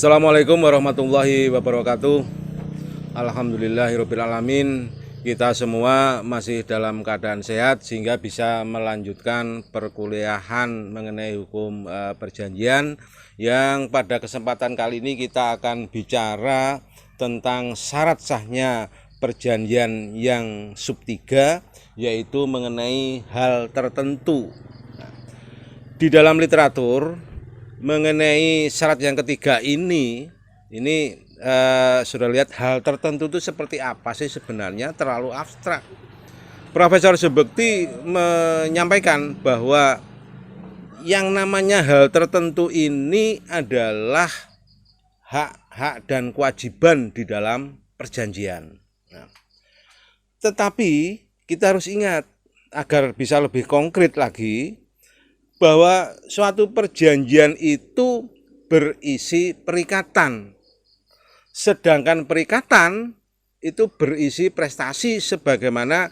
Assalamualaikum warahmatullahi wabarakatuh. Alhamdulillahirabbil alamin. Kita semua masih dalam keadaan sehat sehingga bisa melanjutkan perkuliahan mengenai hukum perjanjian, yang pada kesempatan kali ini kita akan bicara tentang syarat sahnya perjanjian yang sub 3, yaitu mengenai hal tertentu. Di dalam literatur mengenai syarat yang ketiga ini sudah lihat hal tertentu itu seperti apa sih sebenarnya, terlalu abstrak. Profesor Subekti menyampaikan bahwa yang namanya hal tertentu ini adalah hak-hak dan kewajiban di dalam perjanjian. Nah, tetapi kita harus ingat agar bisa lebih konkret lagi bahwa suatu perjanjian itu berisi perikatan, sedangkan perikatan itu berisi prestasi sebagaimana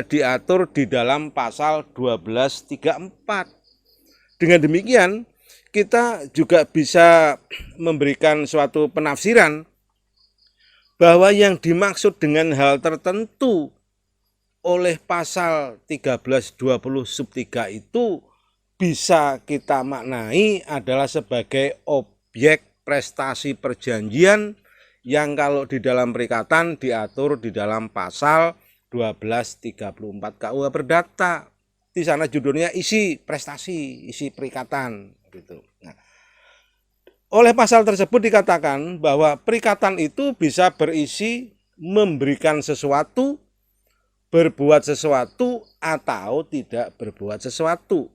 diatur di dalam pasal 1234. Dengan demikian kita juga bisa memberikan suatu penafsiran bahwa yang dimaksud dengan hal tertentu oleh pasal 1320 sub 3 itu bisa kita maknai adalah sebagai objek prestasi perjanjian yang kalau di dalam perikatan diatur di dalam pasal 1234 KUH Perdata. Di sana judulnya isi prestasi, isi perikatan gitu. Nah, oleh pasal tersebut dikatakan bahwa perikatan itu bisa berisi memberikan sesuatu, berbuat sesuatu, atau tidak berbuat sesuatu.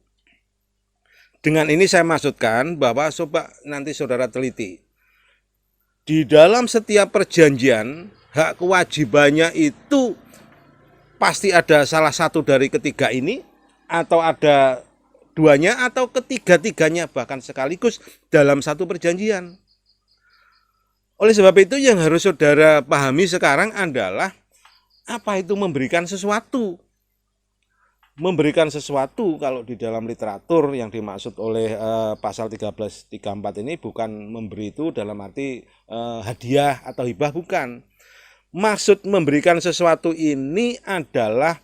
Dengan ini saya maksudkan bahwa coba nanti saudara teliti. Di dalam setiap perjanjian, hak kewajibannya itu pasti ada salah satu dari ketiga ini, atau ada duanya, atau ketiga-tiganya bahkan sekaligus dalam satu perjanjian. Oleh sebab itu yang harus saudara pahami sekarang adalah apa itu memberikan sesuatu. Memberikan sesuatu kalau di dalam literatur yang dimaksud oleh pasal 1334 ini bukan memberi itu dalam arti hadiah atau hibah, bukan. Maksud memberikan sesuatu ini adalah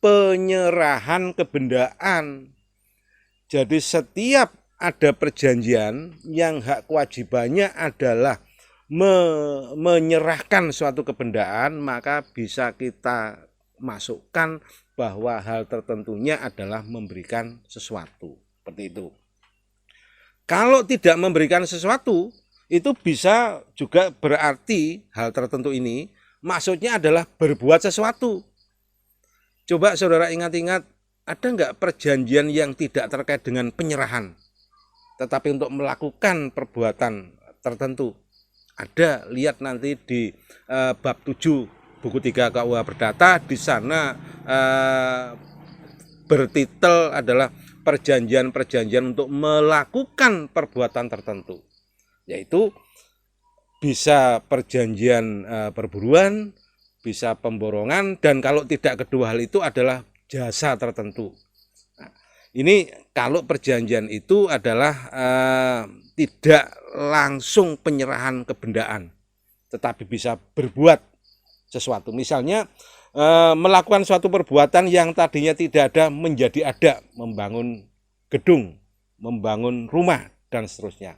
penyerahan kebendaan. Jadi setiap ada perjanjian yang hak kewajibannya adalah menyerahkan suatu kebendaan, maka bisa kita masukkan bahwa hal tertentunya adalah memberikan sesuatu. Seperti itu. Kalau tidak memberikan sesuatu, itu bisa juga berarti hal tertentu ini maksudnya adalah berbuat sesuatu. Coba saudara ingat-ingat, ada enggak perjanjian yang tidak terkait dengan penyerahan, tetapi untuk melakukan perbuatan tertentu? Ada, lihat nanti di bab 7 buku 3 KUH Perdata. Di sana bertitel adalah perjanjian-perjanjian untuk melakukan perbuatan tertentu, yaitu bisa perjanjian perburuan, bisa pemborongan, dan kalau tidak kedua hal itu adalah jasa tertentu. Nah, ini kalau perjanjian itu adalah tidak langsung penyerahan kebendaan, tetapi bisa berbuat sesuatu. Misalnya melakukan suatu perbuatan yang tadinya tidak ada menjadi ada, membangun gedung, membangun rumah, dan seterusnya.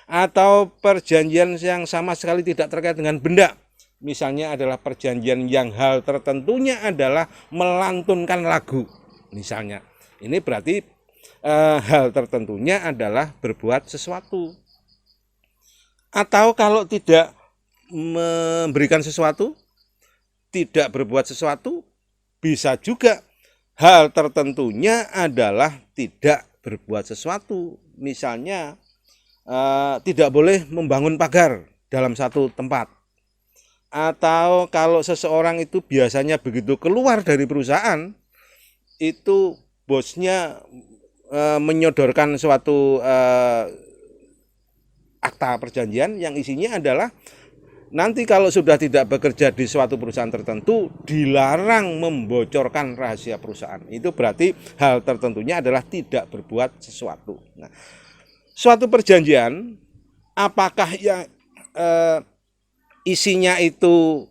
Atau perjanjian yang sama sekali tidak terkait dengan benda. Misalnya adalah perjanjian yang hal tertentunya adalah melantunkan lagu. Misalnya, ini berarti hal tertentunya adalah berbuat sesuatu. Atau kalau tidak memberikan sesuatu, tidak berbuat sesuatu, bisa juga hal tertentunya adalah tidak berbuat sesuatu. Misalnya tidak boleh membangun pagar dalam satu tempat. Atau kalau seseorang itu biasanya begitu keluar dari perusahaan, itu bosnya menyodorkan suatu akta perjanjian yang isinya adalah nanti kalau sudah tidak bekerja di suatu perusahaan tertentu, dilarang membocorkan rahasia perusahaan. Itu berarti hal tertentunya adalah tidak berbuat sesuatu. Nah, suatu perjanjian Apakah yang isinya itu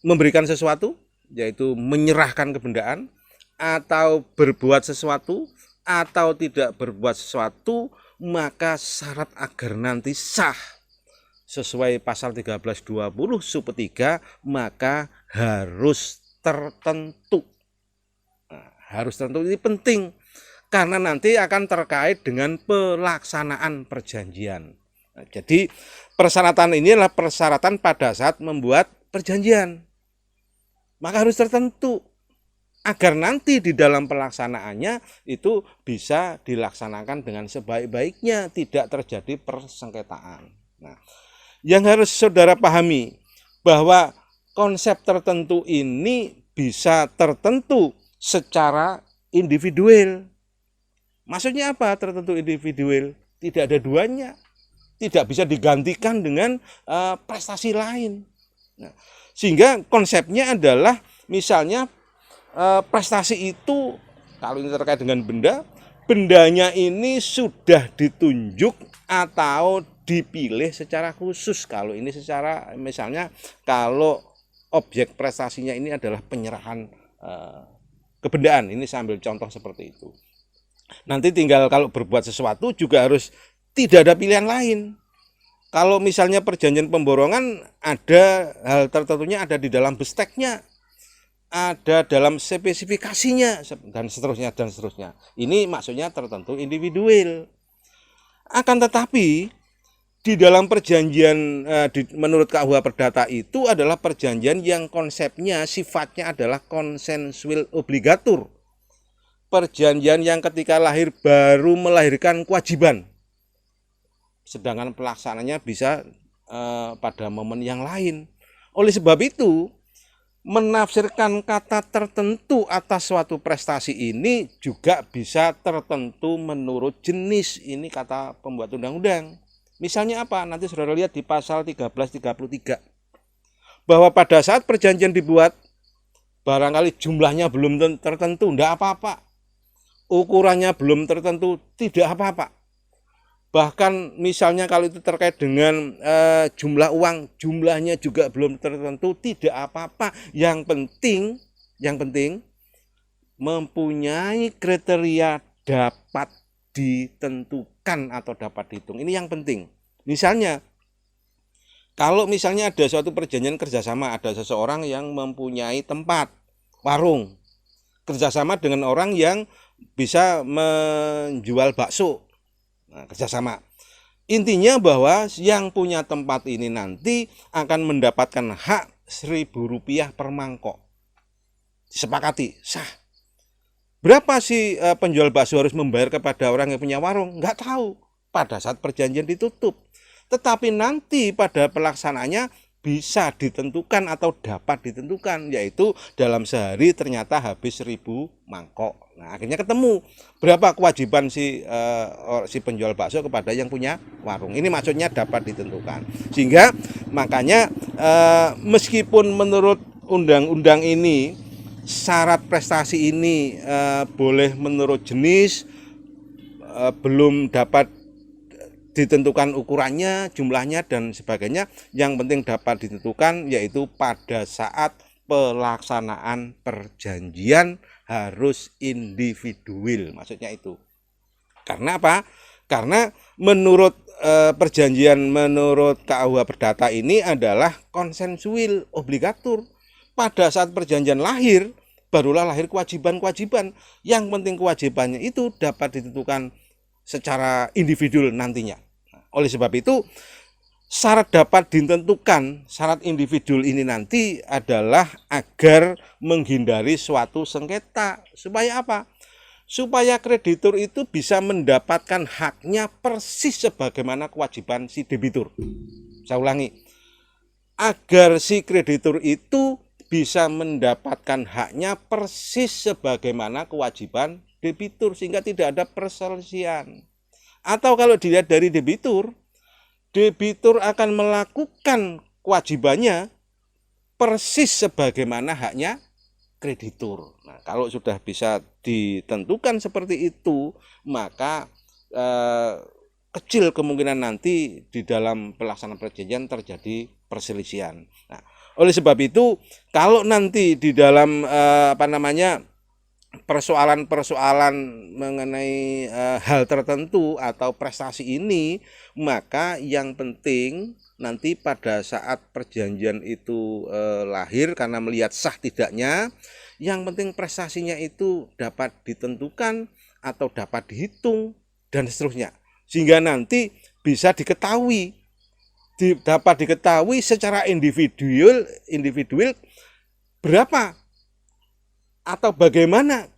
memberikan sesuatu, yaitu menyerahkan kebendaan, atau berbuat sesuatu, atau tidak berbuat sesuatu, maka syarat agar nanti sah sesuai pasal 1320 sub 3 maka harus tertentu. Nah, harus tertentu ini penting karena nanti akan terkait dengan pelaksanaan perjanjian. Nah, jadi persyaratan ini adalah persyaratan pada saat membuat perjanjian. Maka harus tertentu agar nanti di dalam pelaksanaannya itu bisa dilaksanakan dengan sebaik-baiknya, tidak terjadi persengketaan. Nah, yang harus saudara pahami bahwa konsep tertentu ini bisa tertentu secara individual. Maksudnya apa tertentu individual? Tidak ada duanya, tidak bisa digantikan dengan prestasi lain. Nah, sehingga konsepnya adalah misalnya prestasi itu kalau ini terkait dengan benda, bendanya ini sudah ditunjuk atau dipilih secara khusus. Kalau ini secara misalnya kalau objek prestasinya ini adalah penyerahan kebendaan, ini saya ambil contoh seperti itu. Nanti tinggal kalau berbuat sesuatu juga harus tidak ada pilihan lain. Kalau misalnya perjanjian pemborongan ada hal tertentunya ada di dalam besteknya, ada dalam spesifikasinya dan seterusnya dan seterusnya. Ini maksudnya tertentu individual. Akan tetapi di dalam perjanjian menurut KUH Perdata itu adalah perjanjian yang konsepnya sifatnya adalah konsensual obligatur. Perjanjian yang ketika lahir baru melahirkan kewajiban. Sedangkan pelaksananya bisa pada momen yang lain. Oleh sebab itu, menafsirkan kata tertentu atas suatu prestasi ini juga bisa tertentu menurut jenis. Ini kata pembuat undang-undang. Misalnya apa? Nanti saudara lihat di pasal 1333. Bahwa pada saat perjanjian dibuat, barangkali jumlahnya belum tertentu, tidak apa-apa. Ukurannya belum tertentu, tidak apa-apa. Bahkan misalnya kalau itu terkait dengan jumlah uang, jumlahnya juga belum tertentu, tidak apa-apa. Yang penting mempunyai kriteria dapat ditentukan atau dapat dihitung. Ini yang penting. Misalnya, kalau misalnya ada suatu perjanjian kerjasama, ada seseorang yang mempunyai tempat, warung, kerjasama dengan orang yang bisa menjual bakso, nah, kerjasama. Intinya bahwa yang punya tempat ini nanti akan mendapatkan hak Rp1.000 per mangkok. Disepakati, sah. Berapa sih penjual bakso harus membayar kepada orang yang punya warung? Nggak tahu pada saat perjanjian ditutup. Tetapi nanti pada pelaksanaannya bisa ditentukan atau dapat ditentukan, yaitu dalam sehari ternyata habis 1.000 mangkok. Nah, akhirnya ketemu berapa kewajiban si penjual bakso kepada yang punya warung. Ini maksudnya dapat ditentukan. Sehingga makanya meskipun menurut undang-undang ini syarat prestasi ini boleh menurut jenis, belum dapat ditentukan ukurannya, jumlahnya dan sebagainya. Yang penting dapat ditentukan yaitu pada saat pelaksanaan perjanjian harus individual, maksudnya itu. Karena apa? Karena menurut perjanjian menurut KUH Perdata ini adalah konsensual obligatur. Pada saat perjanjian lahir, barulah lahir kewajiban-kewajiban. Yang penting kewajibannya itu dapat ditentukan secara individual nantinya. Oleh sebab itu, syarat dapat ditentukan, syarat individual ini nanti adalah agar menghindari suatu sengketa. Supaya apa? Supaya kreditur itu bisa mendapatkan haknya persis sebagaimana kewajiban si debitur. Saya ulangi, agar si kreditur itu bisa mendapatkan haknya persis sebagaimana kewajiban debitur, sehingga tidak ada perselisihan. Atau kalau dilihat dari debitur akan melakukan kewajibannya persis sebagaimana haknya kreditur. Nah, kalau sudah bisa ditentukan seperti itu, maka kecil kemungkinan nanti di dalam pelaksanaan perjanjian terjadi perselisihan. Nah, oleh sebab itu kalau nanti di dalam persoalan-persoalan mengenai hal tertentu atau prestasi ini, maka yang penting nanti pada saat perjanjian itu lahir, karena melihat sah tidaknya, yang penting prestasinya itu dapat ditentukan atau dapat dihitung dan seterusnya, sehingga nanti bisa dapat diketahui secara individual berapa atau bagaimana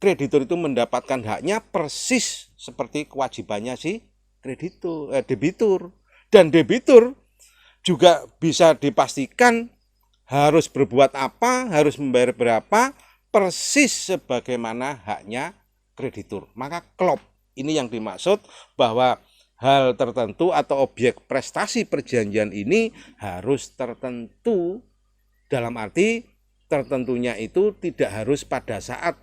kreditur itu mendapatkan haknya persis seperti kewajibannya si debitur. Dan debitur juga bisa dipastikan harus berbuat apa, harus membayar berapa, persis sebagaimana haknya kreditur. Maka klop, ini yang dimaksud bahwa hal tertentu atau objek prestasi perjanjian ini harus tertentu, dalam arti tertentunya itu tidak harus pada saat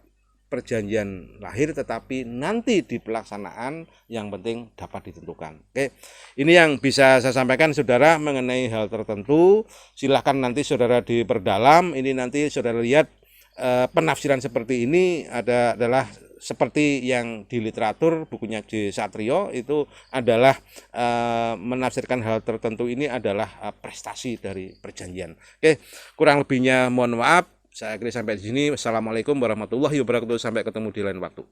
perjanjian lahir, tetapi nanti di pelaksanaan yang penting dapat ditentukan. Oke, ini yang bisa saya sampaikan saudara mengenai hal tertentu. Silahkan nanti saudara diperdalam. Ini nanti saudara lihat penafsiran seperti ini adalah seperti yang di literatur bukunya J. Satrio itu adalah menafsirkan hal tertentu ini adalah prestasi dari perjanjian. Oke, kurang lebihnya mohon maaf. Saya akhiri sampai di sini. Wassalamualaikum warahmatullahi wabarakatuh. Sampai ketemu di lain waktu.